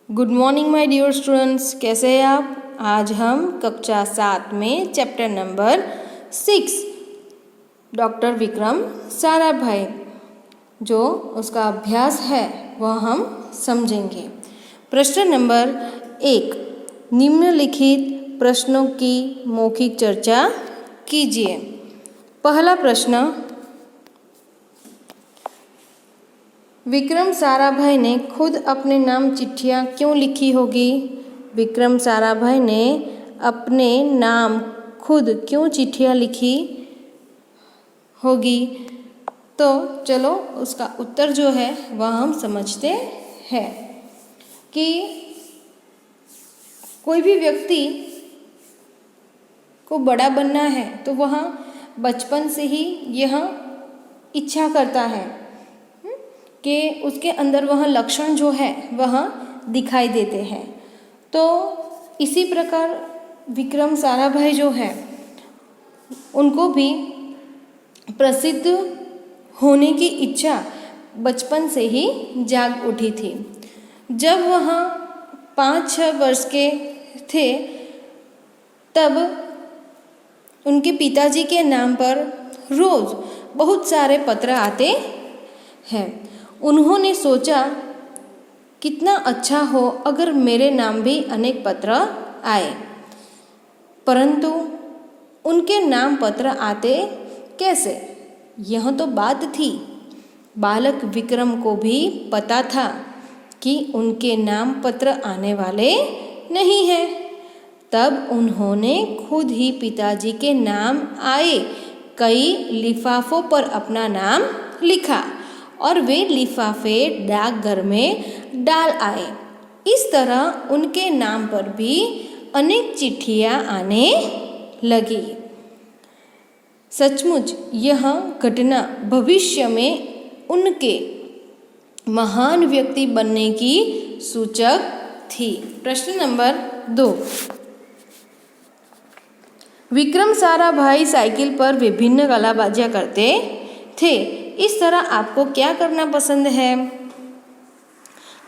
Good morning my dear students, कैसे हैं आप। आज हम कक्षा 7 में chapter number 6 doctor Vikram Sarabhai जो उसका अभ्यास है वह हम समझेंगे। प्रश्न नंबर 1, निम्नलिखित प्रश्नों की मौखिक चर्चा कीजिए। पहला प्रश्न, विक्रम साराभाई ने खुद अपने नाम चिट्ठियाँ क्यों लिखी होगी। विक्रम साराभाई ने अपने नाम खुद क्यों चिट्ठियाँ लिखी होगी। तो चलो उसका उत्तर जो है वह हम समझते हैं कि कोई भी व्यक्ति को बड़ा बनना है तो वह बचपन से ही यह इच्छा करता है कि उसके अंदर वह लक्षण जो है वह दिखाई देते हैं। तो इसी प्रकार विक्रम साराभाई जो है उनको भी प्रसिद्ध होने की इच्छा बचपन से ही जाग उठी थी। जब वह 5-6 वर्ष के थे तब उनके पिताजी के नाम पर रोज़ बहुत सारे पत्र आते हैं। उन्होंने सोचा कितना अच्छा हो अगर मेरे नाम भी अनेक पत्र आए, परंतु उनके नाम पत्र आते कैसे, यह तो बात थी। बालक विक्रम को भी पता था कि उनके नाम पत्र आने वाले नहीं हैं। तब उन्होंने खुद ही पिताजी के नाम आए कई लिफाफों पर अपना नाम लिखा और वे लिफाफे डाकघर में डाल आए। इस तरह उनके नाम पर भी अनेक चिट्ठियाँ आने लगी। सचमुच यह घटना भविष्य में उनके महान व्यक्ति बनने की सूचक थी। प्रश्न नंबर 2, विक्रम साराभाई साइकिल पर विभिन्न कलाबाजियाँ करते थे। इस तरह आपको क्या करना पसंद है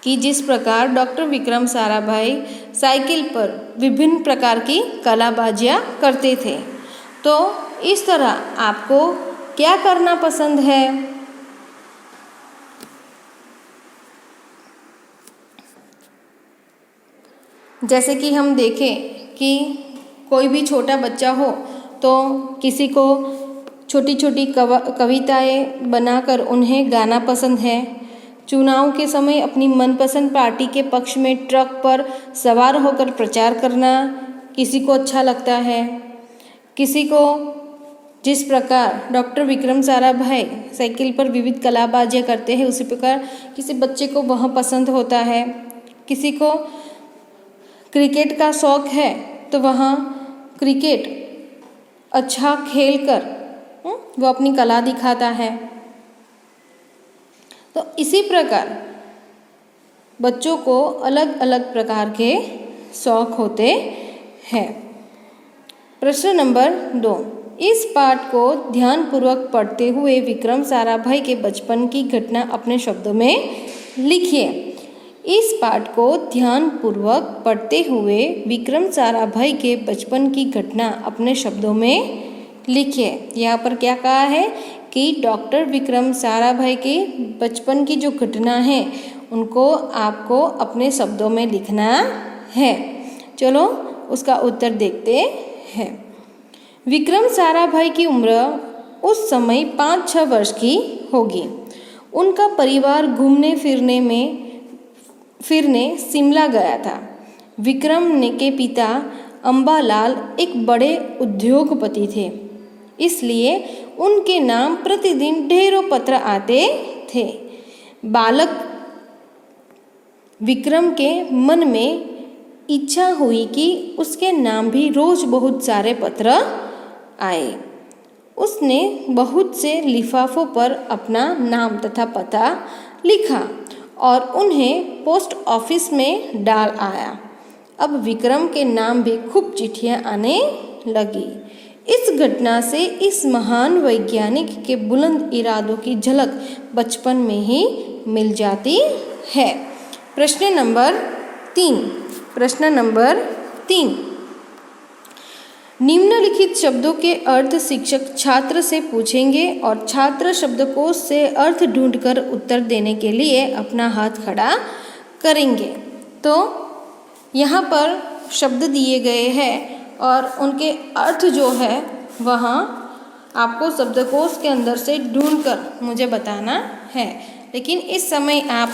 कि जिस प्रकार डॉक्टर विक्रम साराभाई साइकिल पर विभिन्न प्रकार की कलाबाजियाँ करते थे, तो इस तरह आपको क्या करना पसंद है। जैसे कि हम देखें कि कोई भी छोटा बच्चा हो तो किसी को छोटी छोटी कविताएं बनाकर उन्हें गाना पसंद है। चुनाव के समय अपनी मनपसंद पार्टी के पक्ष में ट्रक पर सवार होकर प्रचार करना किसी को अच्छा लगता है। किसी को जिस प्रकार डॉक्टर विक्रम साराभाई साइकिल पर विविध कलाबाजियाँ करते हैं उसी प्रकार किसी बच्चे को वह पसंद होता है। किसी को क्रिकेट का शौक़ है तो वह क्रिकेट अच्छा खेल कर वो अपनी कला दिखाता है। तो इसी प्रकार बच्चों को अलग अलग प्रकार के शौक़ होते हैं। प्रश्न नंबर 2, इस पाठ को ध्यानपूर्वक पढ़ते हुए विक्रम साराभाई के बचपन की घटना अपने शब्दों में लिखिए। इस पाठ को ध्यानपूर्वक पढ़ते हुए विक्रम साराभाई के बचपन की घटना अपने शब्दों में लिखिए। यहाँ पर क्या कहा है कि डॉक्टर विक्रम साराभाई के बचपन की जो घटना है उनको आपको अपने शब्दों में लिखना है। चलो उसका उत्तर देखते हैं। विक्रम साराभाई की उम्र उस समय 5-6 वर्ष की होगी। उनका परिवार घूमने फिरने शिमला गया था। विक्रम के पिता अम्बालाल एक बड़े उद्योगपति थे, इसलिए उनके नाम प्रतिदिन ढेरों पत्र आते थे। बालक विक्रम के मन में इच्छा हुई कि उसके नाम भी रोज बहुत सारे पत्र आए। उसने बहुत से लिफाफों पर अपना नाम तथा पता लिखा और उन्हें पोस्ट ऑफिस में डाल आया। अब विक्रम के नाम भी खूब चिट्ठियाँ आने लगी। इस घटना से इस महान वैज्ञानिक के बुलंद इरादों की झलक बचपन में ही मिल जाती है। प्रश्न नंबर 3। प्रश्न नंबर 3, निम्नलिखित शब्दों के अर्थ शिक्षक छात्र से पूछेंगे और छात्र शब्दकोश से अर्थ ढूंढकर उत्तर देने के लिए अपना हाथ खड़ा करेंगे। तो यहाँ पर शब्द दिए गए हैं और उनके अर्थ जो है वह आपको शब्दकोश के अंदर से ढूंढकर मुझे बताना है। लेकिन इस समय आप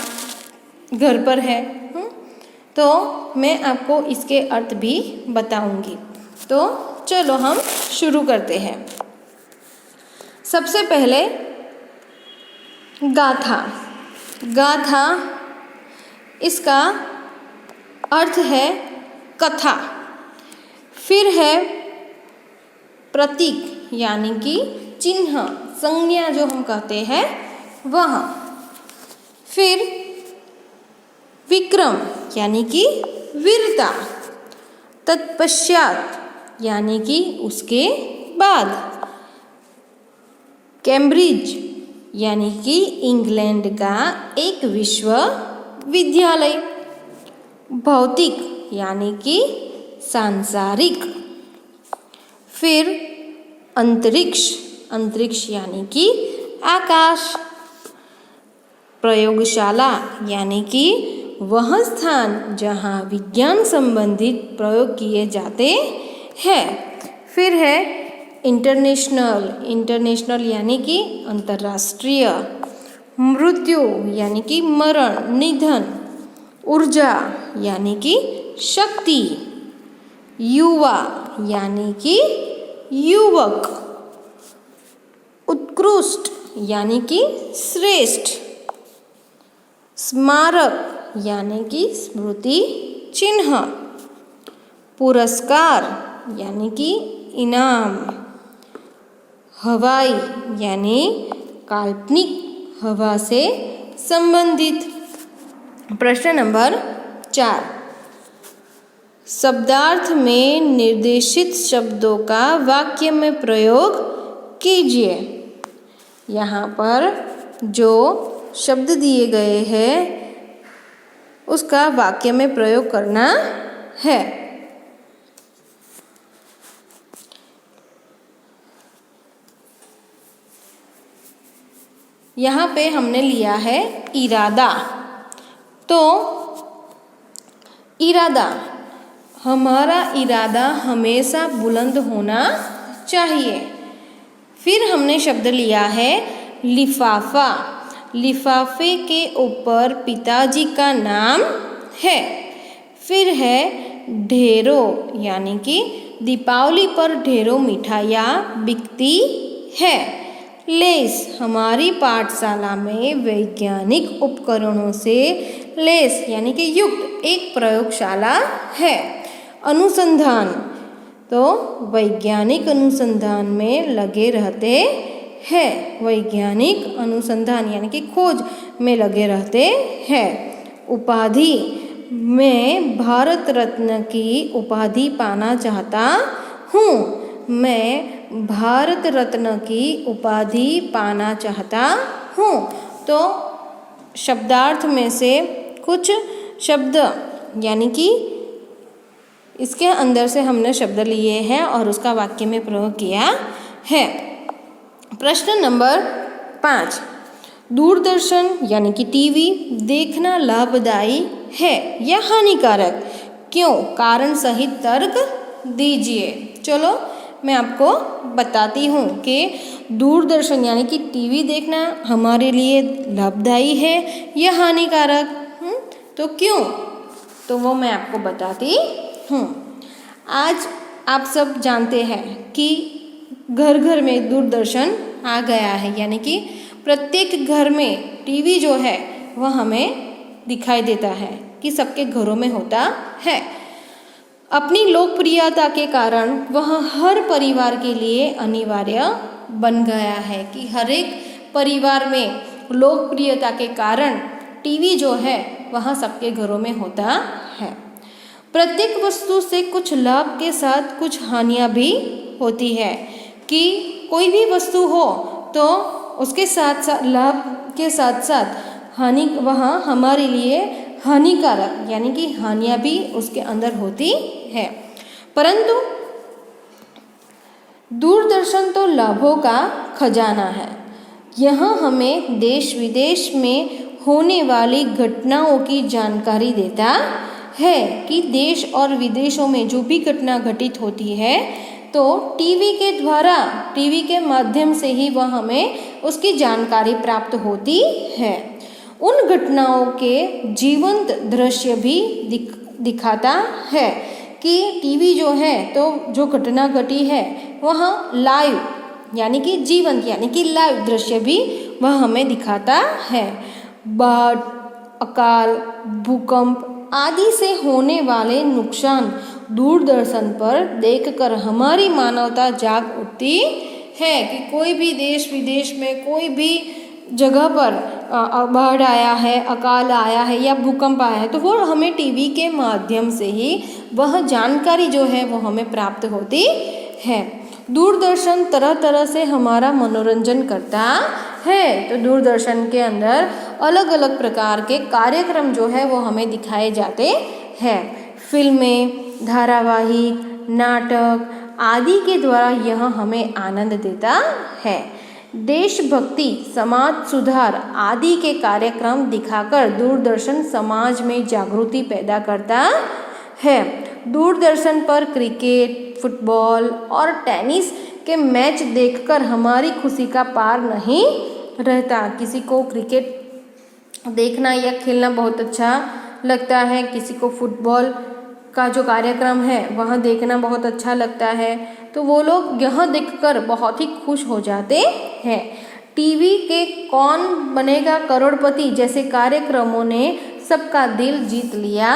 घर पर हैं, तो मैं आपको इसके अर्थ भी बताऊंगी। तो चलो हम शुरू करते हैं। सबसे पहले गाथा। गाथा, इसका अर्थ है कथा। फिर है प्रतीक यानी कि चिन्ह, संज्ञा जो हम कहते हैं वह। फिर विक्रम यानी कि वीरता। तत्पश्चात यानी कि उसके बाद। कैम्ब्रिज यानी कि इंग्लैंड का एक विश्वविद्यालय। भौतिक यानी कि सांसारिक। फिर अंतरिक्ष, अंतरिक्ष यानी कि आकाश। प्रयोगशाला यानी कि वह स्थान जहाँ विज्ञान संबंधित प्रयोग किए जाते हैं। फिर है इंटरनेशनल, इंटरनेशनल यानी कि अंतर्राष्ट्रीय। मृत्यु यानी कि मरण, निधन। ऊर्जा यानी कि शक्ति। युवा यानी कि युवक। उत्कृष्ट यानी कि श्रेष्ठ। स्मारक यानी कि स्मृति चिन्ह। पुरस्कार यानी कि इनाम। हवाई यानी काल्पनिक हवा से संबंधित। प्रश्न नंबर 4, शब्दार्थ में निर्देशित शब्दों का वाक्य में प्रयोग कीजिए। यहाँ पर जो शब्द दिए गए हैं उसका वाक्य में प्रयोग करना है। यहाँ पे हमने लिया है इरादा। तो इरादा, हमारा इरादा हमेशा बुलंद होना चाहिए। फिर हमने शब्द लिया है लिफाफा। लिफाफे के ऊपर पिताजी का नाम है। फिर है ढेरों यानी कि दीपावली पर ढेरों मिठाइयाँ बिकती है। लेस, हमारी पाठशाला में वैज्ञानिक उपकरणों से लेस यानी कि युक्त एक प्रयोगशाला है। अनुसंधान, तो वैज्ञानिक अनुसंधान में लगे रहते हैं। वैज्ञानिक अनुसंधान यानी कि खोज में लगे रहते हैं। उपाधि, मैं भारत रत्न की उपाधि पाना चाहता हूँ। मैं भारत रत्न की उपाधि पाना चाहता हूँ। तो शब्दार्थ में से कुछ शब्द यानी कि इसके अंदर से हमने शब्द लिए हैं और उसका वाक्य में प्रयोग किया है। प्रश्न नंबर 5, दूरदर्शन यानी कि टीवी देखना लाभदायी है या हानिकारक? क्यों? कारण सहित तर्क दीजिए। चलो मैं आपको बताती हूँ कि दूरदर्शन यानी कि टीवी देखना हमारे लिए लाभदायी है या हानिकारक। तो क्यों? तो वो मैं आपको बताती हूँ। आज आप सब जानते हैं कि घर घर में दूरदर्शन आ गया है, यानी कि प्रत्येक घर में टीवी जो है वह हमें दिखाई देता है कि सबके घरों में होता है। अपनी लोकप्रियता के कारण वह हर परिवार के लिए अनिवार्य बन गया है कि हर एक परिवार में लोकप्रियता के कारण टीवी जो है वह सबके घरों में होता है। प्रत्येक वस्तु से कुछ लाभ के साथ कुछ हानियाँ भी होती है कि कोई भी वस्तु हो तो उसके साथ साथ लाभ के साथ साथ हानि वह हमारे लिए हानिकारक यानी कि हानियाँ भी उसके अंदर होती है। परंतु दूरदर्शन तो लाभों का खजाना है। यह हमें देश विदेश में होने वाली घटनाओं की जानकारी देता है कि देश और विदेशों में जो भी घटना घटित होती है तो टीवी के द्वारा, टीवी के माध्यम से ही वह हमें उसकी जानकारी प्राप्त होती है। उन घटनाओं के जीवंत दृश्य भी दिखाता है कि टीवी जो है तो जो घटना घटी है वह लाइव यानी कि जीवंत यानी कि लाइव दृश्य भी वह हमें दिखाता है। बाढ़, अकाल, भूकंप आदि से होने वाले नुकसान दूरदर्शन पर देखकर हमारी मानवता जाग उठती है कि कोई भी देश विदेश में कोई भी जगह पर बाढ़ आया है, अकाल आया है या भूकंप आया है तो वो हमें टीवी के माध्यम से ही वह जानकारी जो है वो हमें प्राप्त होती है। दूरदर्शन तरह तरह से हमारा मनोरंजन करता है। तो दूरदर्शन के अंदर अलग अलग प्रकार के कार्यक्रम जो है वो हमें दिखाए जाते हैं। फिल्में, धारावाहिक, नाटक आदि के द्वारा यह हमें आनंद देता है। देशभक्ति, समाज सुधार आदि के कार्यक्रम दिखाकर दूरदर्शन समाज में जागृति पैदा करता है। दूरदर्शन पर क्रिकेट, फुटबॉल और टेनिस के मैच देखकर हमारी खुशी का पार नहीं रहता। किसी को क्रिकेट देखना या खेलना बहुत अच्छा लगता है, किसी को फुटबॉल का जो कार्यक्रम है वह देखना बहुत अच्छा लगता है, तो वो लोग यह देखकर बहुत ही खुश हो जाते हैं। टीवी के कौन बनेगा करोड़पति जैसे कार्यक्रमों ने सबका दिल जीत लिया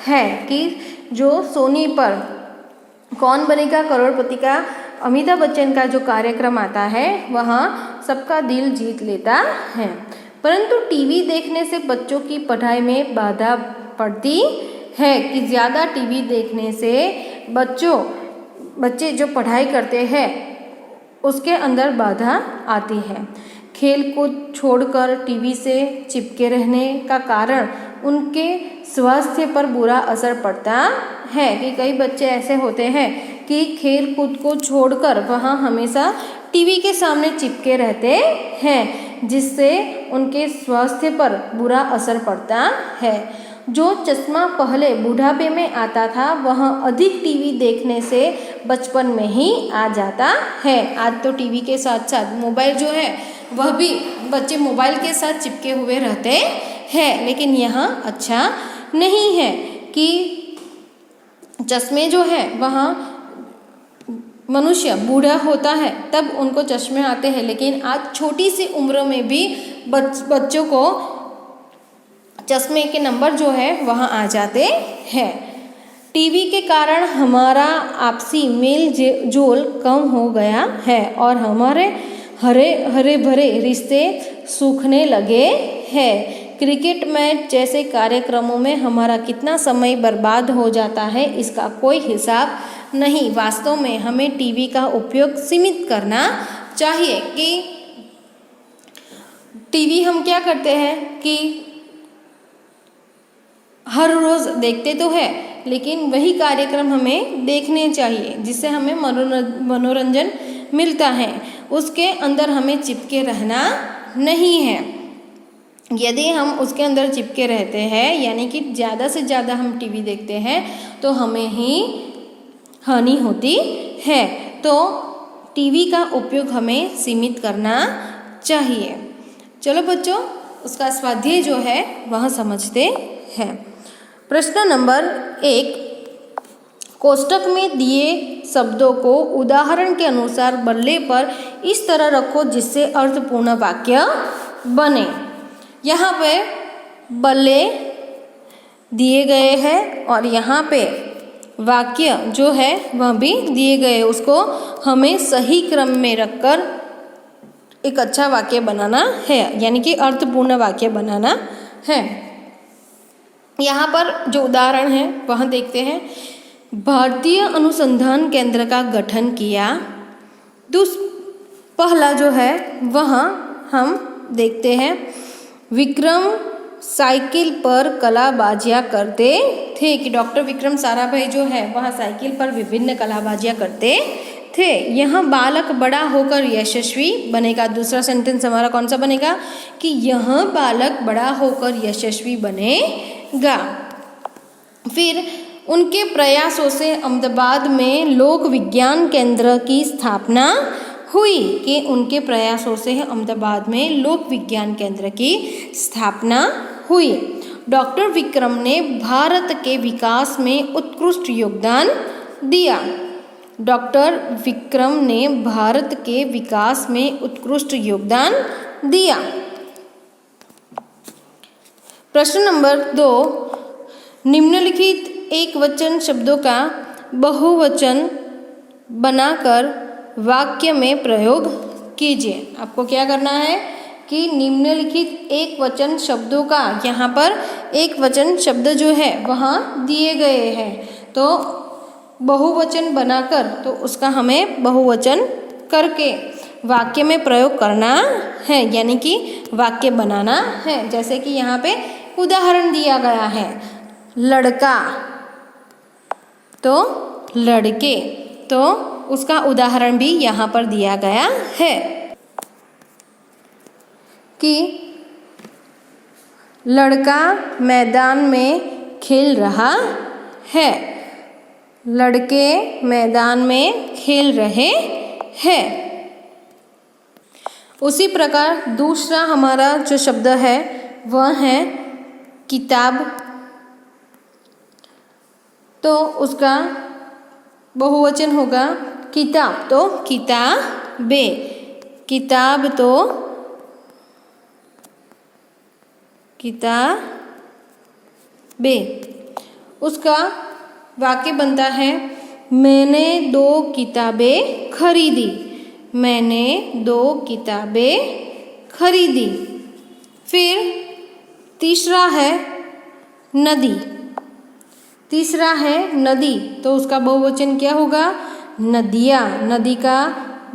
है कि जो सोनी पर कौन बनेगा करोड़पति का अमिताभ बच्चन का जो कार्यक्रम आता है वह सबका दिल जीत लेता है। परंतु टीवी देखने से बच्चों की पढ़ाई में बाधा पड़ती है कि ज़्यादा टीवी देखने से बच्चे जो पढ़ाई करते हैं उसके अंदर बाधा आती है। खेल कूद छोड़कर टीवी से चिपके रहने का कारण उनके स्वास्थ्य पर बुरा असर पड़ता है कि कई बच्चे ऐसे होते हैं कि खेल कूद को छोड़कर वहाँ हमेशा टीवी के सामने चिपके रहते हैं, जिससे उनके स्वास्थ्य पर बुरा असर पड़ता है। जो चश्मा पहले बुढ़ापे में आता था वह अधिक टीवी देखने से बचपन में ही आ जाता है। आज तो टीवी के साथ साथ मोबाइल जो है वह भी बच्चे मोबाइल के साथ चिपके हुए रहते हैं, लेकिन यह अच्छा नहीं है कि चश्मे जो है वह मनुष्य बूढ़ा होता है तब उनको चश्मे आते हैं, लेकिन आज छोटी सी उम्र में भी बच्चों को चश्मे के नंबर जो है वह आ जाते हैं। टीवी के कारण हमारा आपसी मेल जोल कम हो गया है और हमारे हरे भरे रिश्ते सूखने लगे हैं। क्रिकेट मैच जैसे कार्यक्रमों में हमारा कितना समय बर्बाद हो जाता है इसका कोई हिसाब नहीं। वास्तव में हमें टीवी का उपयोग सीमित करना चाहिए कि टीवी हम क्या करते हैं कि हर रोज़ देखते तो है, लेकिन वही कार्यक्रम हमें देखने चाहिए जिससे हमें मनोरंजन मिलता है। उसके अंदर हमें चिपके रहना नहीं है। यदि हम उसके अंदर चिपके रहते हैं यानी कि ज़्यादा से ज़्यादा हम टीवी देखते हैं तो हमें ही हानि होती है। तो टीवी का उपयोग हमें सीमित करना चाहिए। चलो बच्चों, उसका स्वाध्याय जो है वह समझते हैं। प्रश्न नंबर 1, कोष्टक में दिए शब्दों को उदाहरण के अनुसार बल्ले पर इस तरह रखो जिससे अर्थपूर्ण वाक्य बने। यहाँ पे बल्ले दिए गए हैं और यहाँ पे वाक्य जो है वह भी दिए गए, उसको हमें सही क्रम में रखकर एक अच्छा वाक्य बनाना है, यानी कि अर्थपूर्ण वाक्य बनाना है। यहाँ पर जो उदाहरण है वह देखते हैं। भारतीय अनुसंधान केंद्र का गठन किया। पहला जो है वह हम देखते हैं। विक्रम साइकिल पर कलाबाजियाँ करते थे, कि डॉक्टर विक्रम साराभाई जो है वह साइकिल पर विभिन्न कलाबाजियाँ करते थे। यह बालक बड़ा होकर यशस्वी बनेगा। दूसरा सेंटेंस हमारा कौन सा बनेगा कि यह बालक बड़ा होकर यशस्वी बनेगा। फिर उनके प्रयासों से अहमदाबाद में लोक विज्ञान केंद्र की स्थापना हुई, कि उनके प्रयासों से अहमदाबाद में लोक विज्ञान केंद्र की स्थापना हुई। डॉक्टर विक्रम ने भारत के विकास में उत्कृष्ट योगदान दिया। डॉक्टर विक्रम ने भारत के विकास में उत्कृष्ट योगदान दिया। प्रश्न नंबर 2, निम्नलिखित एक वचन शब्दों का बहुवचन बनाकर वाक्य में प्रयोग कीजिए। आपको क्या करना है कि निम्नलिखित एक वचन शब्दों का, यहाँ पर एक वचन शब्द जो है वहाँ दिए गए हैं, तो बहुवचन बनाकर तो उसका हमें बहुवचन करके वाक्य में प्रयोग करना है, यानी कि वाक्य बनाना है। जैसे कि यहाँ पे उदाहरण दिया गया है, लड़का तो लड़के, तो उसका उदाहरण भी यहाँ पर दिया गया है कि लड़का मैदान में खेल रहा है, लड़के मैदान में खेल रहे हैं। उसी प्रकार दूसरा हमारा जो शब्द है वह है किताब, तो उसका बहुवचन होगा किताब, तो किताबें, किताब तो किताबें। उसका वाक्य बनता है मैंने 2 किताबें खरीदी, मैंने 2 किताबें खरीदी। फिर तीसरा है नदी, तीसरा है नदी, तो उसका बहुवचन क्या होगा नदियाँ, नदी का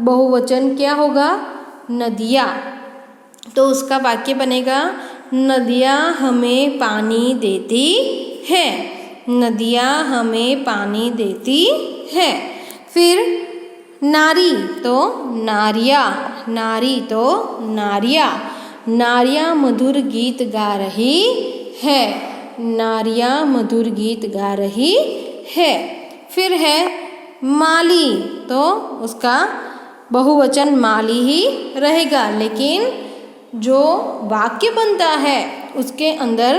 बहुवचन क्या होगा नदियाँ, तो उसका वाक्य बनेगा नदियाँ हमें पानी देती हैं, नदियाँ हमें पानी देती हैं। फिर नारी तो नारियाँ, नारी तो नारियाँ, नारियाँ मधुर गीत गा रही है, नारियाँ मधुर गीत गा रही है। फिर है माली, तो उसका बहुवचन माली ही रहेगा, लेकिन जो वाक्य बनता है उसके अंदर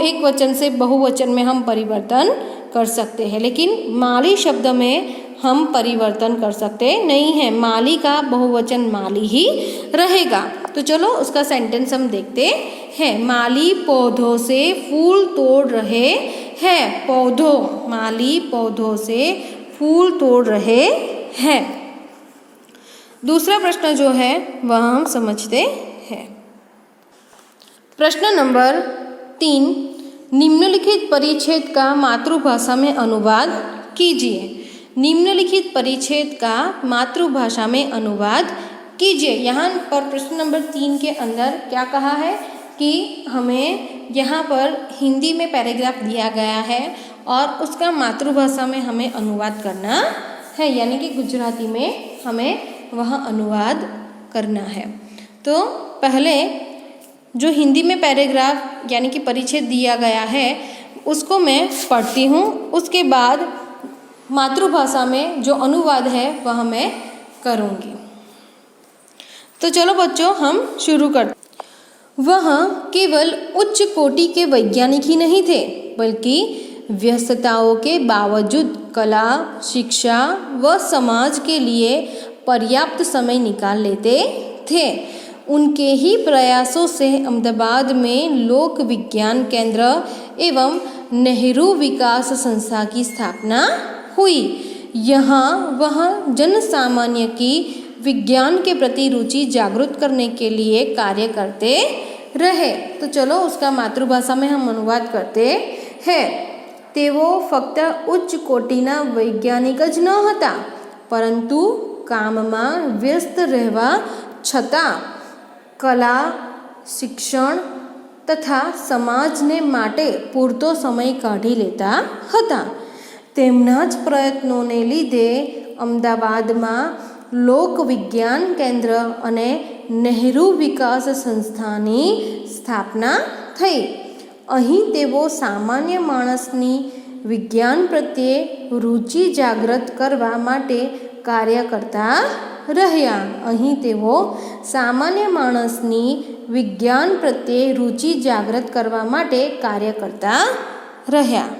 एक वचन से बहुवचन में हम परिवर्तन कर सकते हैं, लेकिन माली शब्द में हम परिवर्तन कर सकते नहीं हैं, माली का बहुवचन माली ही रहेगा। तो चलो उसका सेंटेंस हम देखते हैं। माली पौधों से फूल तोड़ रहे हैं, पौधों, माली पौधों से फूल तोड़ रहे हैं। दूसरा प्रश्न जो है वह हम समझते हैं। प्रश्न नंबर 3, निम्नलिखित परिच्छेद का मातृभाषा में अनुवाद कीजिए। निम्नलिखित परिच्छेद का मातृभाषा में अनुवाद कीजिए। यहाँ पर प्रश्न नंबर 3 के अंदर क्या कहा है कि हमें यहाँ पर हिंदी में पैराग्राफ दिया गया है और उसका मातृभाषा में हमें अनुवाद करना है, यानी कि गुजराती में हमें वह अनुवाद करना है। तो पहले जो हिंदी में पैराग्राफ यानी कि परिच्छेद दिया गया है उसको मैं पढ़ती हूँ, उसके बाद मातृभाषा में जो अनुवाद है वह मैं करूँगी। तो चलो बच्चों हम शुरू करते। वह केवल उच्च कोटि के वैज्ञानिक ही नहीं थे, बल्कि व्यस्तताओं के बावजूद कला, शिक्षा व समाज के लिए पर्याप्त समय निकाल लेते थे। उनके ही प्रयासों से अहमदाबाद में लोक विज्ञान केंद्र एवं नेहरू विकास संस्था की स्थापना हुई। यहाँ वह जन सामान्य की विज्ञान के प्रति रुचि जागृत करने के लिए कार्य करते रहे। तो चलो उसका मातृभाषा में हम अनुवाद करते हैं। તેઓ ફક્ત ઉચ્ચ કોટીના વૈજ્ઞાનિક જ ન હતા, પરંતુ કામમાં વ્યસ્ત રહેવા છતાં કલા, શિક્ષણ તથા સમાજને માટે પૂરતો સમય કાઢી લેતા હતા. તેમના જ પ્રયત્નોને લીધે અમદાવાદમાં લોક વિજ્ઞાન કેન્દ્ર અને નહેરુ વિકાસ સંસ્થાની સ્થાપના થઈ. અહીં તેઓ સામાન્ય માણસની વિજ્ઞાન પ્રત્યે રુચિ જાગૃત કરવા માટે કાર્ય કરતા રહ્યા. અહીં તેઓ સામાન્ય માણસની વિજ્ઞાન પ્રત્યે રુચિ જાગૃત કરવા માટે કાર્ય કરતા રહ્યા.